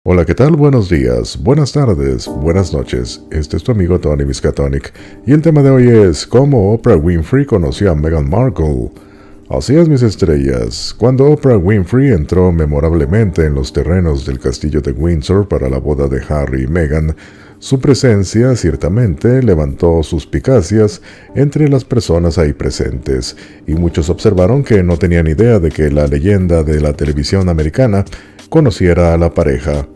Hola, ¿qué tal? Buenos días, buenas tardes, buenas noches. Este es tu amigo Tony Miskatonic y el tema de hoy es cómo Oprah Winfrey conoció a Meghan Markle. Así es, mis estrellas. Cuando Oprah Winfrey entró memorablemente en los terrenos del castillo de Windsor para la boda de Harry y Meghan, su presencia ciertamente levantó suspicacias entre las personas ahí presentes, y muchos observaron que no tenían idea de que la leyenda de la televisión americana conociera a la pareja.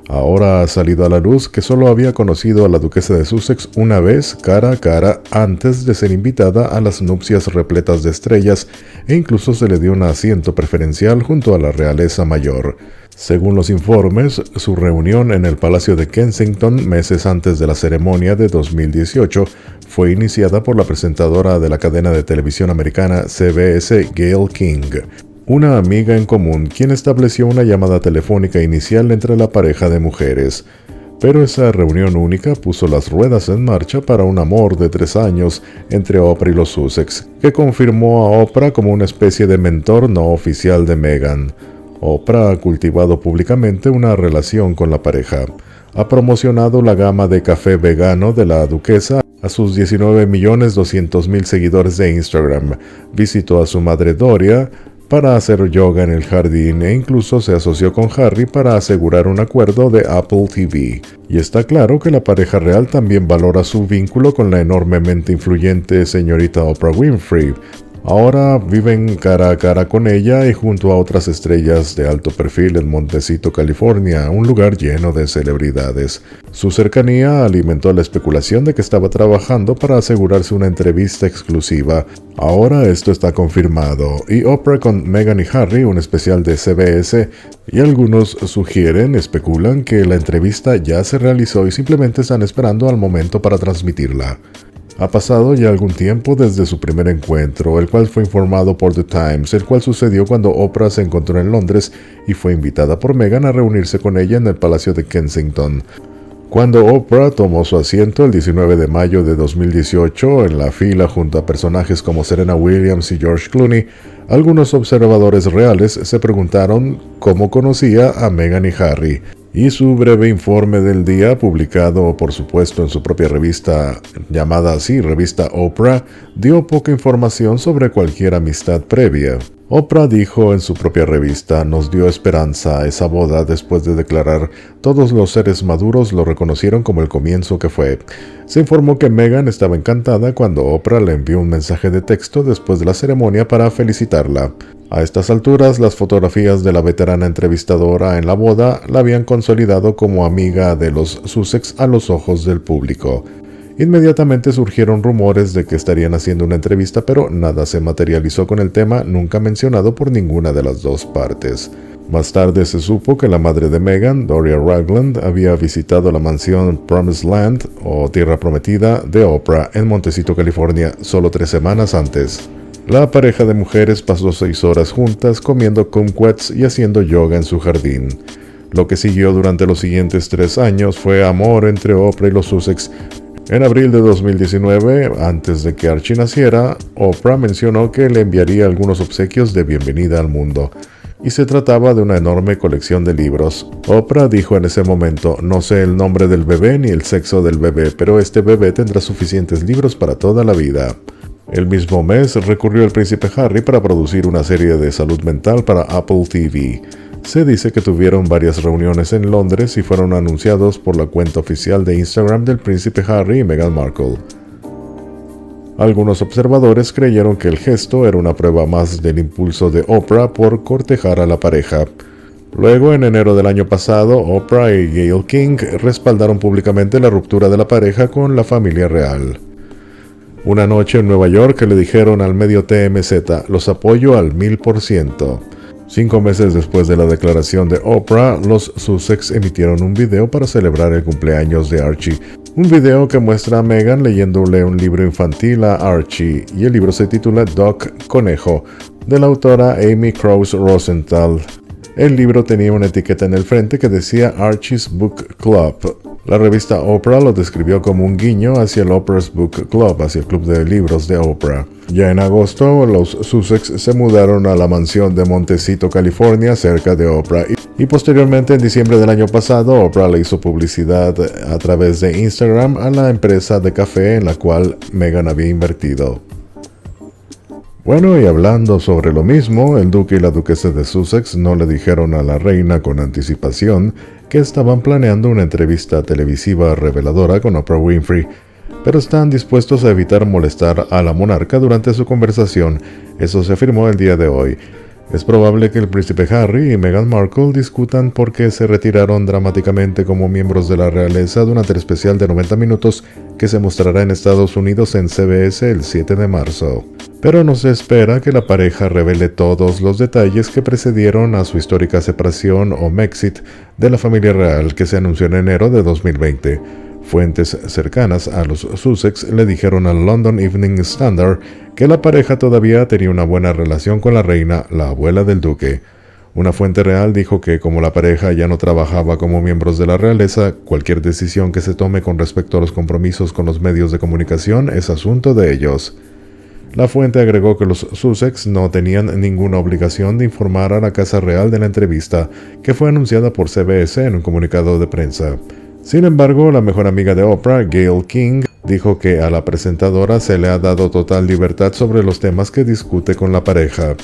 Ahora ha salido a la luz que solo había conocido a la duquesa de Sussex una vez cara a cara antes de ser invitada a las nupcias repletas de estrellas, e incluso se le dio un asiento preferencial junto a la realeza mayor. Según los informes, su reunión en el Palacio de Kensington meses antes de la ceremonia de 2018 fue iniciada por la presentadora de la cadena de televisión americana CBS, Gayle King, una amiga en común, quien estableció una llamada telefónica inicial entre la pareja de mujeres. Pero esa reunión única puso las ruedas en marcha para un amor de 3 años entre Oprah y los Sussex, que confirmó a Oprah como una especie de mentor no oficial de Meghan. Oprah ha cultivado públicamente una relación con la pareja. Ha promocionado la gama de café vegano de la duquesa a sus 19.200.000 seguidores de Instagram. Visitó a su madre Doria para hacer yoga en el jardín e incluso se asoció con Harry para asegurar un acuerdo de Apple TV. Y está claro que la pareja real también valora su vínculo con la enormemente influyente señorita Oprah Winfrey. Ahora viven cara a cara con ella y junto a otras estrellas de alto perfil en Montecito, California, un lugar lleno de celebridades. Su cercanía alimentó la especulación de que estaba trabajando para asegurarse una entrevista exclusiva. Ahora esto está confirmado, y Oprah con Meghan y Harry, un especial de CBS, y algunos especulan que la entrevista ya se realizó y simplemente están esperando al momento para transmitirla. Ha pasado ya algún tiempo desde su primer encuentro, el cual fue informado por The Times, el cual sucedió cuando Oprah se encontró en Londres y fue invitada por Meghan a reunirse con ella en el Palacio de Kensington. Cuando Oprah tomó su asiento el 19 de mayo de 2018 en la fila junto a personajes como Serena Williams y George Clooney, algunos observadores reales se preguntaron cómo conocía a Meghan y Harry. Y su breve informe del día, publicado por supuesto en su propia revista llamada así, Revista Oprah, dio poca información sobre cualquier amistad previa. Oprah dijo en su propia revista: "Nos dio esperanza esa boda", después de declarar: "Todos los seres maduros lo reconocieron como el comienzo que fue". Se informó que Meghan estaba encantada cuando Oprah le envió un mensaje de texto después de la ceremonia para felicitarla. A estas alturas, las fotografías de la veterana entrevistadora en la boda la habían consolidado como amiga de los Sussex a los ojos del público. Inmediatamente surgieron rumores de que estarían haciendo una entrevista, pero nada se materializó con el tema nunca mencionado por ninguna de las dos partes. Más tarde se supo que la madre de Meghan, Doria Ragland, había visitado la mansión Promised Land, o Tierra Prometida, de Oprah en Montecito, California, solo 3 semanas antes. La pareja de mujeres pasó 6 horas juntas comiendo kumquats y haciendo yoga en su jardín. Lo que siguió durante los siguientes 3 años fue amor entre Oprah y los Sussex. En abril de 2019, antes de que Archie naciera, Oprah mencionó que le enviaría algunos obsequios de bienvenida al mundo, y se trataba de una enorme colección de libros. Oprah dijo en ese momento: "No sé el nombre del bebé ni el sexo del bebé, pero este bebé tendrá suficientes libros para toda la vida". El mismo mes recurrió el príncipe Harry para producir una serie de salud mental para Apple TV. Se dice que tuvieron varias reuniones en Londres y fueron anunciados por la cuenta oficial de Instagram del príncipe Harry y Meghan Markle. Algunos observadores creyeron que el gesto era una prueba más del impulso de Oprah por cortejar a la pareja. Luego, en enero del año pasado, Oprah y Gayle King respaldaron públicamente la ruptura de la pareja con la familia real. Una noche en Nueva York le dijeron al medio TMZ: "Los apoyo al 1000%. 5 meses después de la declaración de Oprah, los Sussex emitieron un video para celebrar el cumpleaños de Archie. Un video que muestra a Meghan leyéndole un libro infantil a Archie, y el libro se titula Duck, Conejo, de la autora Amy Krause Rosenthal. El libro tenía una etiqueta en el frente que decía Archie's Book Club. La revista Oprah lo describió como un guiño hacia el Oprah's Book Club, hacia el club de libros de Oprah. Ya en agosto, los Sussex se mudaron a la mansión de Montecito, California, cerca de Oprah. Y posteriormente, en diciembre del año pasado, Oprah le hizo publicidad a través de Instagram a la empresa de café en la cual Meghan había invertido. Bueno, y hablando sobre lo mismo, el duque y la duquesa de Sussex no le dijeron a la reina con anticipación que estaban planeando una entrevista televisiva reveladora con Oprah Winfrey, pero están dispuestos a evitar molestar a la monarca durante su conversación. Eso se afirmó el día de hoy. Es probable que el príncipe Harry y Meghan Markle discutan por qué se retiraron dramáticamente como miembros de la realeza durante el especial de 90 minutos que se mostrará en Estados Unidos en CBS el 7 de marzo. Pero no se espera que la pareja revele todos los detalles que precedieron a su histórica separación o Mexit de la familia real que se anunció en enero de 2020. Fuentes cercanas a los Sussex le dijeron al London Evening Standard que la pareja todavía tenía una buena relación con la reina, la abuela del duque. Una fuente real dijo que como la pareja ya no trabajaba como miembros de la realeza, cualquier decisión que se tome con respecto a los compromisos con los medios de comunicación es asunto de ellos. La fuente agregó que los Sussex no tenían ninguna obligación de informar a la Casa Real de la entrevista, que fue anunciada por CBS en un comunicado de prensa. Sin embargo, la mejor amiga de Oprah, Gayle King, dijo que a la presentadora se le ha dado total libertad sobre los temas que discute con la pareja.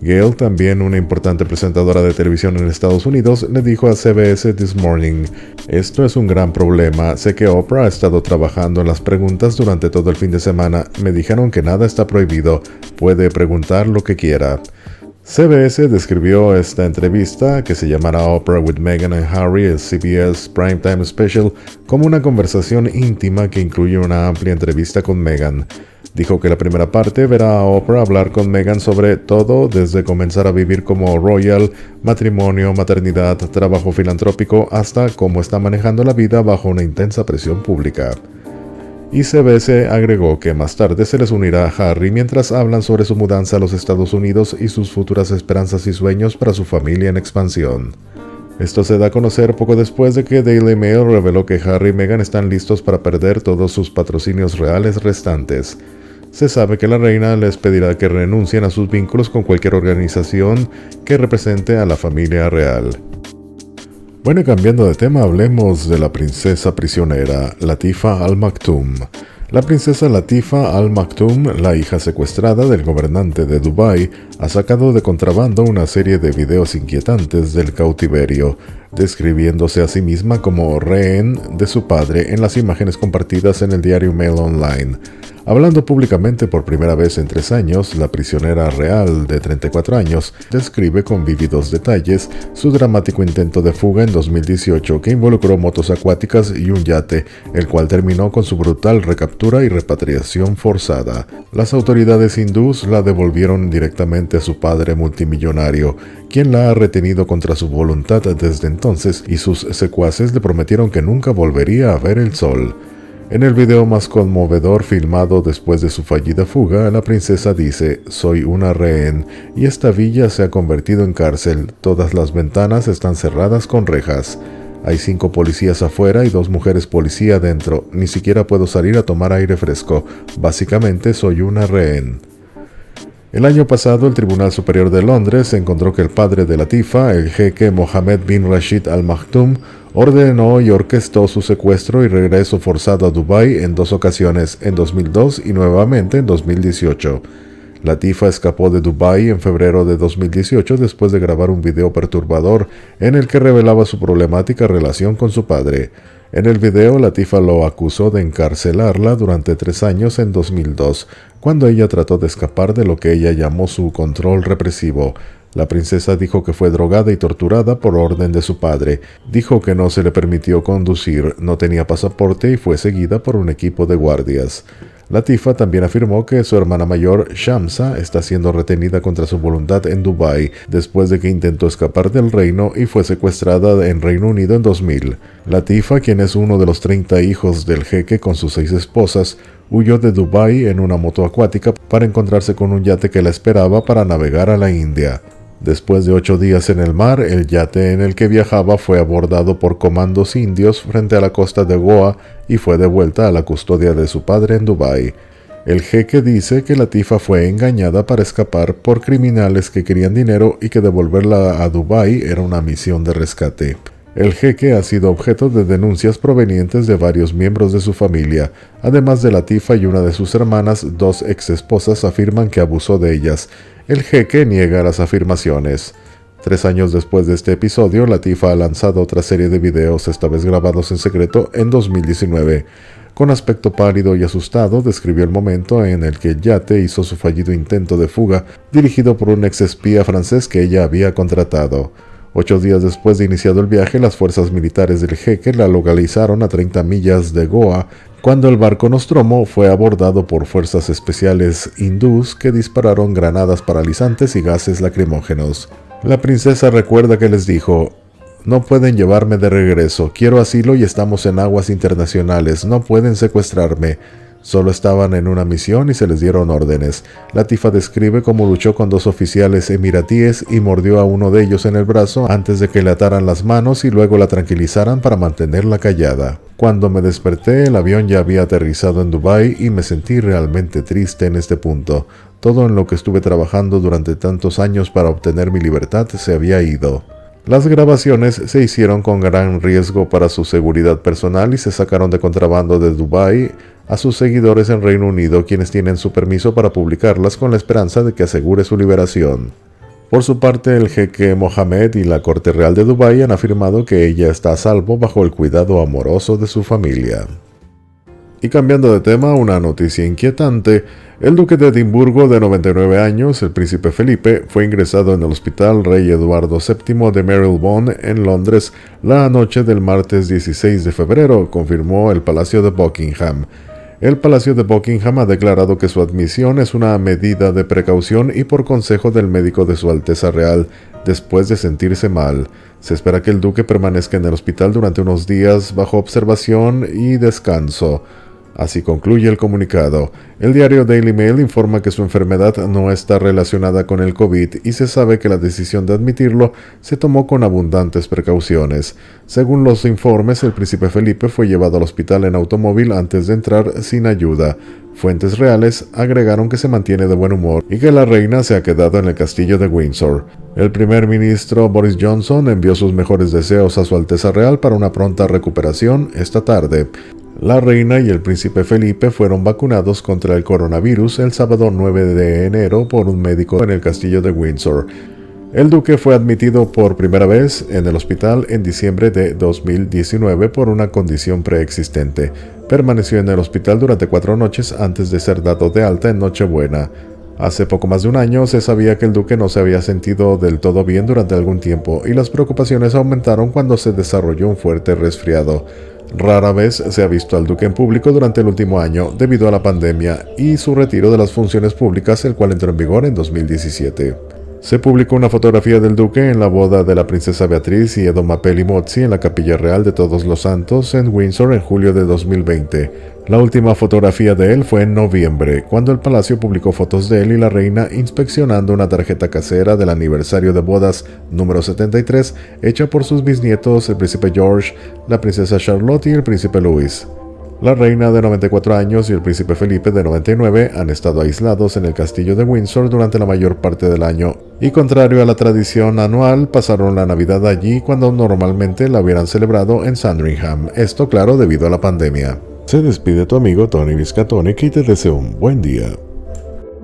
Gayle, también una importante presentadora de televisión en Estados Unidos, le dijo a CBS This Morning: "Esto es un gran problema. Sé que Oprah ha estado trabajando en las preguntas durante todo el fin de semana. Me dijeron que nada está prohibido. Puede preguntar lo que quiera". CBS describió esta entrevista, que se llamará Oprah with Meghan and Harry, el CBS Primetime Special, como una conversación íntima que incluye una amplia entrevista con Meghan. Dijo que la primera parte verá a Oprah hablar con Meghan sobre todo, desde comenzar a vivir como royal, matrimonio, maternidad, trabajo filantrópico, hasta cómo está manejando la vida bajo una intensa presión pública. Y CBS agregó que más tarde se les unirá a Harry mientras hablan sobre su mudanza a los Estados Unidos y sus futuras esperanzas y sueños para su familia en expansión. Esto se da a conocer poco después de que Daily Mail reveló que Harry y Meghan están listos para perder todos sus patrocinios reales restantes. Se sabe que la reina les pedirá que renuncien a sus vínculos con cualquier organización que represente a la familia real. Bueno, y cambiando de tema, hablemos de la princesa prisionera, Latifa Al Maktoum. La princesa Latifa Al Maktoum, la hija secuestrada del gobernante de Dubái, ha sacado de contrabando una serie de videos inquietantes del cautiverio, describiéndose a sí misma como rehén de su padre en las imágenes compartidas en el diario Mail Online. Hablando públicamente por primera vez en 3 años, la prisionera real de 34 años describe con vívidos detalles su dramático intento de fuga en 2018 que involucró motos acuáticas y un yate, el cual terminó con su brutal recaptura y repatriación forzada. Las autoridades hindús la devolvieron directamente a su padre multimillonario, quien la ha retenido contra su voluntad desde entonces, y sus secuaces le prometieron que nunca volvería a ver el sol. En el video más conmovedor filmado después de su fallida fuga, la princesa dice: "Soy una rehén y esta villa se ha convertido en cárcel. Todas las ventanas están cerradas con rejas. Hay 5 policías afuera y 2 mujeres policía dentro. Ni siquiera puedo salir a tomar aire fresco. Básicamente soy una rehén". El año pasado, el Tribunal Superior de Londres encontró que el padre de Latifa, el jeque Mohammed bin Rashid Al Maktoum, ordenó y orquestó su secuestro y regreso forzado a Dubái en 2 ocasiones, en 2002 y nuevamente en 2018. Latifa escapó de Dubái en febrero de 2018 después de grabar un video perturbador en el que revelaba su problemática relación con su padre. En el video, Latifa lo acusó de encarcelarla durante 3 años en 2002, cuando ella trató de escapar de lo que ella llamó su control represivo. La princesa dijo que fue drogada y torturada por orden de su padre. Dijo que no se le permitió conducir, no tenía pasaporte y fue seguida por un equipo de guardias. Latifa también afirmó que su hermana mayor, Shamsa, está siendo retenida contra su voluntad en Dubái después de que intentó escapar del reino y fue secuestrada en Reino Unido en 2000. Latifa, quien es uno de los 30 hijos del jeque con sus 6 esposas, huyó de Dubái en una moto acuática para encontrarse con un yate que la esperaba para navegar a la India. Después de 8 días en el mar, el yate en el que viajaba fue abordado por comandos indios frente a la costa de Goa y fue devuelta a la custodia de su padre en Dubái. El jeque dice que Latifa fue engañada para escapar por criminales que querían dinero y que devolverla a Dubái era una misión de rescate. El jeque ha sido objeto de denuncias provenientes de varios miembros de su familia. Además de Latifa y una de sus hermanas, 2 exesposas afirman que abusó de ellas. El jeque niega las afirmaciones. 3 años después de este episodio, Latifa ha lanzado otra serie de videos, esta vez grabados en secreto, en 2019. Con aspecto pálido y asustado, describió el momento en el que el yate hizo su fallido intento de fuga, dirigido por un exespía francés que ella había contratado. 8 días después de iniciado el viaje, las fuerzas militares del jeque la localizaron a 30 millas de Goa, cuando el barco Nostromo fue abordado por fuerzas especiales hindús que dispararon granadas paralizantes y gases lacrimógenos. La princesa recuerda que les dijo: «No pueden llevarme de regreso, quiero asilo y estamos en aguas internacionales, no pueden secuestrarme». Solo estaban en una misión y se les dieron órdenes. Latifa describe cómo luchó con 2 oficiales emiratíes y mordió a uno de ellos en el brazo antes de que le ataran las manos y luego la tranquilizaran para mantenerla callada. Cuando me desperté, el avión ya había aterrizado en Dubái y me sentí realmente triste en este punto. Todo en lo que estuve trabajando durante tantos años para obtener mi libertad se había ido. Las grabaciones se hicieron con gran riesgo para su seguridad personal y se sacaron de contrabando de Dubái a sus seguidores en Reino Unido, quienes tienen su permiso para publicarlas con la esperanza de que asegure su liberación. Por su parte, el jeque Mohammed y la Corte Real de Dubái han afirmado que ella está a salvo bajo el cuidado amoroso de su familia. Y cambiando de tema, una noticia inquietante: el duque de Edimburgo, de 99 años, el príncipe Felipe, fue ingresado en el Hospital Rey Eduardo VII de Marylebone, en Londres, la noche del martes 16 de febrero, confirmó el Palacio de Buckingham. El Palacio de Buckingham ha declarado que su admisión es una medida de precaución y por consejo del médico de Su Alteza Real, después de sentirse mal. Se espera que el duque permanezca en el hospital durante unos días bajo observación y descanso. Así concluye el comunicado. El diario Daily Mail informa que su enfermedad no está relacionada con el COVID y se sabe que la decisión de admitirlo se tomó con abundantes precauciones. Según los informes, el príncipe Felipe fue llevado al hospital en automóvil antes de entrar sin ayuda. Fuentes reales agregaron que se mantiene de buen humor y que la reina se ha quedado en el castillo de Windsor. El primer ministro Boris Johnson envió sus mejores deseos a Su Alteza Real para una pronta recuperación esta tarde. La reina y el príncipe Felipe fueron vacunados contra el coronavirus el sábado 9 de enero por un médico en el castillo de Windsor. El duque fue admitido por primera vez en el hospital en diciembre de 2019 por una condición preexistente. Permaneció en el hospital durante 4 noches antes de ser dado de alta en Nochebuena. Hace poco más de un año se sabía que el duque no se había sentido del todo bien durante algún tiempo y las preocupaciones aumentaron cuando se desarrolló un fuerte resfriado. Rara vez se ha visto al duque en público durante el último año debido a la pandemia y su retiro de las funciones públicas, el cual entró en vigor en 2017. Se publicó una fotografía del duque en la boda de la princesa Beatriz y Edo Mapelli Mozzi en la Capilla Real de Todos los Santos en Windsor en julio de 2020. La última fotografía de él fue en noviembre, cuando el palacio publicó fotos de él y la reina inspeccionando una tarjeta casera del aniversario de bodas número 73, hecha por sus bisnietos, el príncipe George, la princesa Charlotte y el príncipe Louis. La reina de 94 años y el príncipe Felipe de 99 han estado aislados en el castillo de Windsor durante la mayor parte del año y, contrario a la tradición anual, pasaron la Navidad allí cuando normalmente la hubieran celebrado en Sandringham, esto claro debido a la pandemia. Se despide tu amigo Tony Miskatonic y te deseo un buen día.